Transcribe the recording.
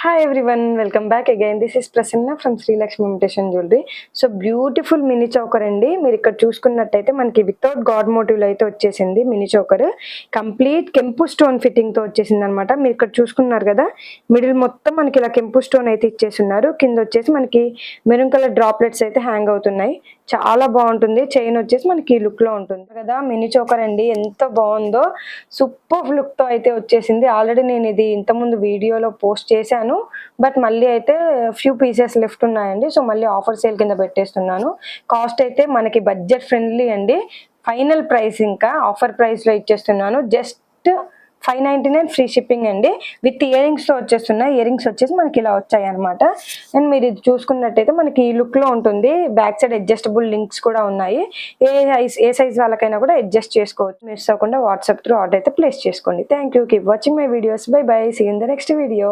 Hi everyone, welcome back again. This is Prasanna from Sri Lakshmi Imitation Jewelry. So beautiful mini choker అండి. మీరు ఇక్కడ చూసుకున్నట్టయితే మనకి without God మోటివ్లో అయితే వచ్చేసింది మినీ చోకర్. కంప్లీట్ కెంపు స్టోన్ ఫిట్టింగ్తో వచ్చేసింది అనమాట. మీరు ఇక్కడ చూసుకున్నారు కదా, మిడిల్ మొత్తం మనకి ఇలా కెంపు స్టోన్ అయితే ఇచ్చేస్తున్నారు. కింద వచ్చేసి మనకి మెరూన్ కలర్ డ్రాప్లెట్స్ అయితే హ్యాంగ్ అవుతున్నాయి. చాలా బాగుంటుంది. చైన్ వచ్చేసి మనకి ఈ లుక్ లో ఉంటుంది కదా. మినీ చోకర్ అండి, ఎంత బాగుందో. సూపర్ లుక్ తో అయితే వచ్చేసింది. ఆల్రెడీ నేను ఇది ఇంతకుముందు వీడియోలో పోస్ట్ చేశాను, బట్ మళ్ళీ అయితే ఫ్యూ పీసెస్ లెఫ్ట్ ఉన్నాయండి. సో మళ్ళీ ఆఫర్ సేల్ కింద పెట్టేస్తున్నాను. కాస్ట్ అయితే మనకి బడ్జెట్ ఫ్రెండ్లీ అండి. ఫైనల్ ప్రైస్ ఇంకా ఆఫర్ ప్రైస్ లో ఇచ్చేస్తున్నాను. జస్ట్ 599 ఫ్రీ షిప్పింగ్ అండి. విత్ ఇయర్ రింగ్స్ తో వచ్చేస్తున్నాయి. ఇయర్ రింగ్స్ వచ్చేసి మనకి ఇలా వచ్చాయి అనమాట. అండ్ మీరు ఇది చూసుకున్నట్టయితే మనకి ఈ లుక్ లో ఉంటుంది. బ్యాక్ సైడ్ అడ్జస్టబుల్ లింక్స్ కూడా ఉన్నాయి. ఏ సైజ్ వాళ్ళకైనా కూడా అడ్జస్ట్ చేసుకోవచ్చు. మిస్ అవ్వకుండా వాట్సాప్ త్రూ ఆర్డర్ అయితే ప్లేస్ చేసుకోండి. Thank you. Keep watching my videos. Bye bye. See in the next video.